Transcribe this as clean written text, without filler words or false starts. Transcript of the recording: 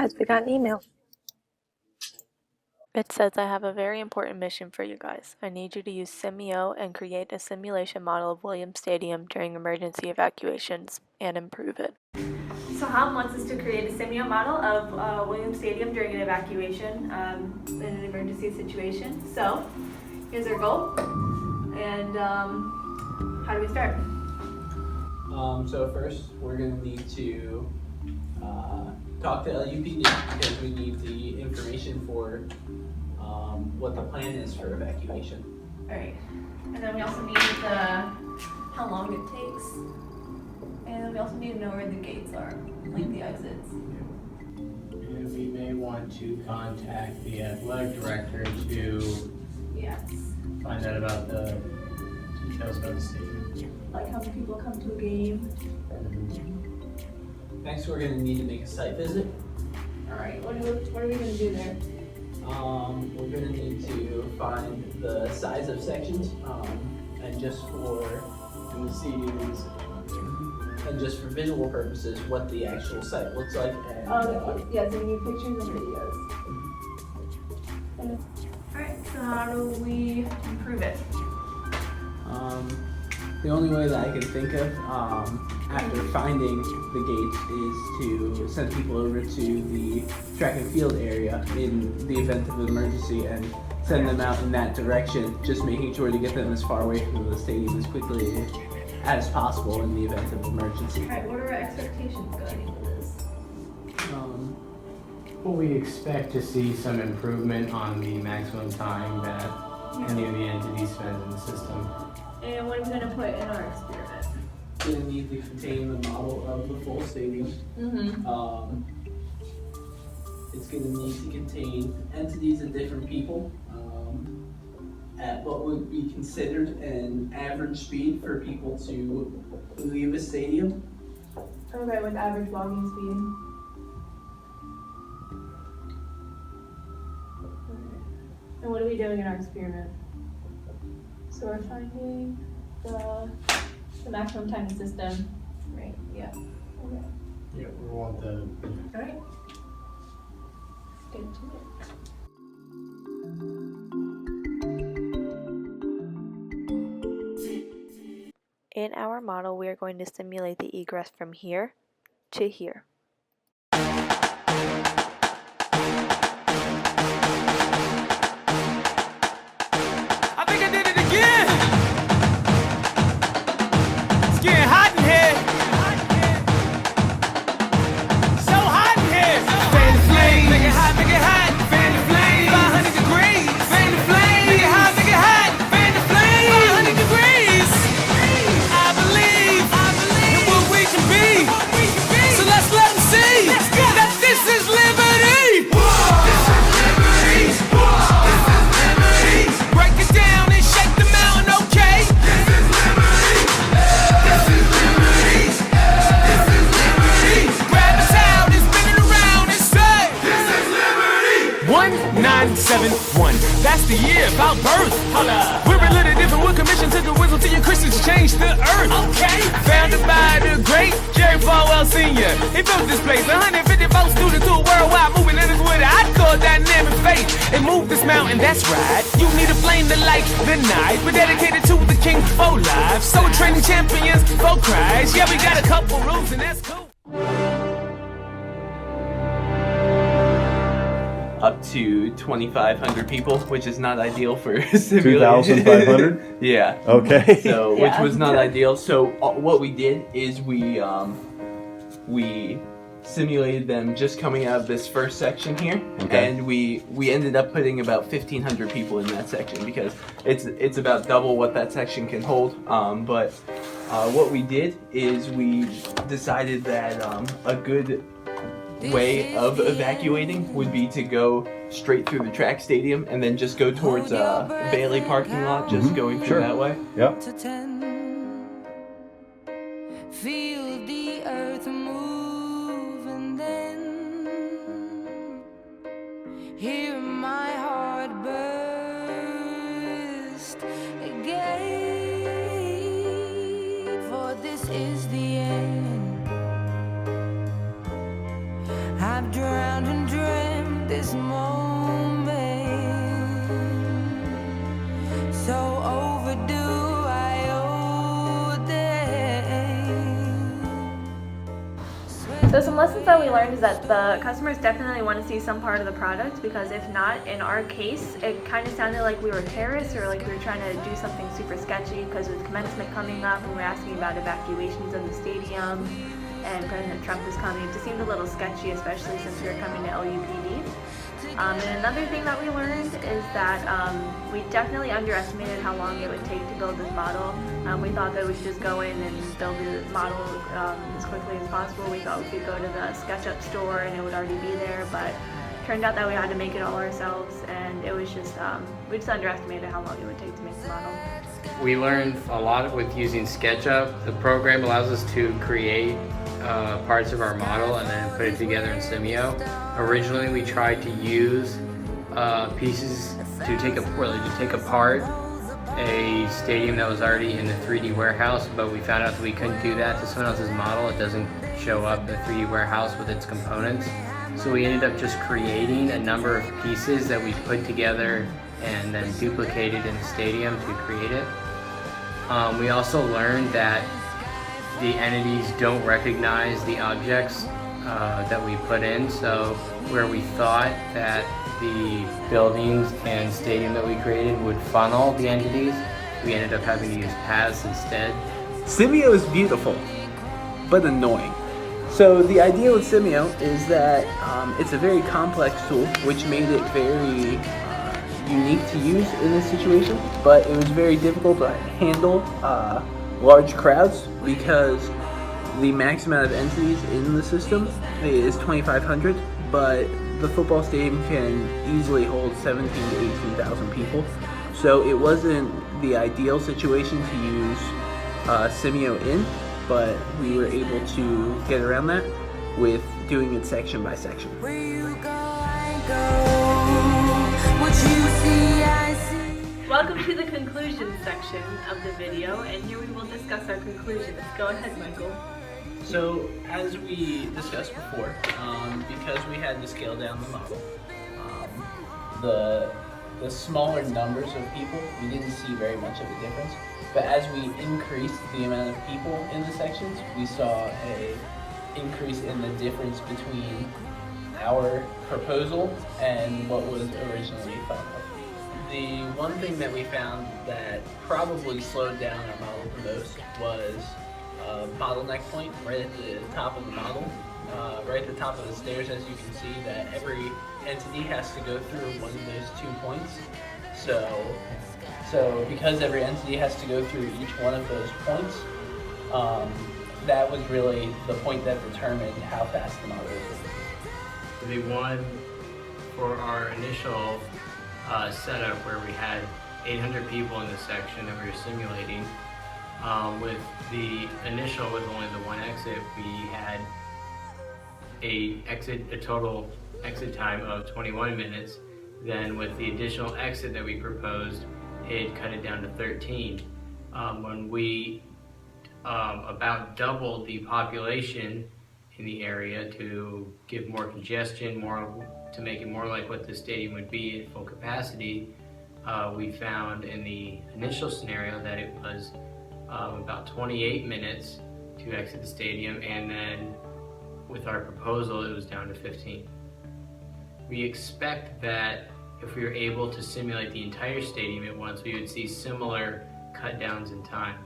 guys, we got an email. It says, I have a very important mission for you guys. I need you to use Simio and create a simulation model of Williams Stadium during emergency evacuations and improve it. So Ham wants us to create a Simio model of Williams Stadium during an evacuation in an emergency situation. So here's our goal. And how do we start? So first we're going to need to talk to LUPD because we need the information for what the plan is for evacuation. Alright, and then we also need how long it takes, and we also need to know where the gates are, like the exits. And we may want to contact the athletic director to find out about the details about the stadium. Like how many people come to a game. Next we're going to need to make a site visit. Alright, what are we going to do there? We're going to need to find the size of sections, and just for visual purposes, what the actual site looks like. And, yeah, so we need pictures and videos. Alright, so how do we improve it? The only way that I can think of after finding the gates is to send people over to the track and field area in the event of an emergency and send them out in that direction, just making sure to get them as far away from the stadium as quickly as possible in the event of emergency. Alright, what are our expectations going into this? Well, we expect to see some improvement on the maximum time that any of the entities spend in the system. And what are we going to put in our experiment? It's going to need to contain the model of the full stadium. It's going to need to contain entities of different people at what would be considered an average speed for people to leave a stadium. Okay, with average walking speed. And what are we doing in our experiment? So we're finding the maximum time in the system. Right, yeah. Okay. Yeah, we want the... Alright. Get to it. In our model, we are going to simulate the egress from here to here. That's the year of our birth. We're a little different. We're commissioned to the wisdom to your Christians to change the earth. Okay. Founded by the great Jerry Falwell Sr. He built this place. 154 students to a worldwide movement. And it's what I'd call dynamic faith. And move this mountain, that's right. You need a flame to light the night. We're dedicated to the King for life. So we're training champions for Christ. Yeah, we got a couple rules and that's cool. Up to 2,500 people, which is not ideal for simulation. 2,500? Yeah. Okay. So, which was not ideal. So, what we did is we simulated them just coming out of this first section here, and we ended up putting about 1,500 people in that section because it's about double what that section can hold. But what we did is we decided that a good way of evacuating would be to go straight through the track stadium and then just go towards Bailey parking lot, just going through that way. Yep. Feel the earth move and then hear my heart burst again, for this is the end. I've drowned in this moment. So overdue, I owe them. So some lessons that we learned is that the customers definitely want to see some part of the product, because if not, in our case, it kind of sounded like we were terrorists or like we were trying to do something super sketchy, because with commencement coming up and we were asking about evacuations of the stadium and President Trump was coming, it just seemed a little sketchy, especially since we were coming to LUPD. And another thing that we learned is that we definitely underestimated how long it would take to build this model. We thought that we could just go in and build the model as quickly as possible. We thought we could go to the SketchUp store and it would already be there, but it turned out that we had to make it all ourselves, and it was just, we just underestimated how long it would take to make the model. We learned a lot with using SketchUp. The program allows us to create parts of our model and then put it together in Simio. Originally, we tried to use pieces to take apart a stadium that was already in the 3D warehouse, but we found out that we couldn't do that to someone else's model. It doesn't show up in the 3D warehouse with its components. So we ended up just creating a number of pieces that we put together and then duplicated in the stadium to create it. We also learned that the entities don't recognize the objects that we put in, so where we thought that the buildings and stadium that we created would funnel the entities, we ended up having to use paths instead. Simio is beautiful, but annoying. So the idea with Simio is that it's a very complex tool, which made it very unique to use in this situation, but it was very difficult to handle large crowds because the max amount of entities in the system is 2,500, but the football stadium can easily hold 17,000 to 18,000 people. So it wasn't the ideal situation to use Simio in, but we were able to get around that with doing it section by section. Where you go, I go. What you see, I see. Welcome to the conclusion section of the video, and here we will discuss our conclusions. Go ahead, Michael. So, as we discussed before, because we had to scale down the model, the smaller numbers of people, we didn't see very much of a difference. But as we increased the amount of people in the sections, we saw an increase in the difference between our proposal and what was originally thought of. The one thing that we found that probably slowed down our model the most was bottleneck point right at the top of the model, right at the top of the stairs. As you can see, that every entity has to go through one of those 2 points. So because every entity has to go through each one of those points, that was really the point that determined how fast the model was. The one for our initial setup where we had 800 people in the section that we were simulating, with the initial with only the one exit, we had a total exit time of 21 minutes. Then with the additional exit that we proposed, it cut it down to 13. When we about doubled the population in the area to give more congestion, to make it more like what the stadium would be at full capacity, we found in the initial scenario that it was about 28 minutes to exit the stadium, and then with our proposal it was down to 15. We expect that if we were able to simulate the entire stadium at once, we would see similar cut downs in time.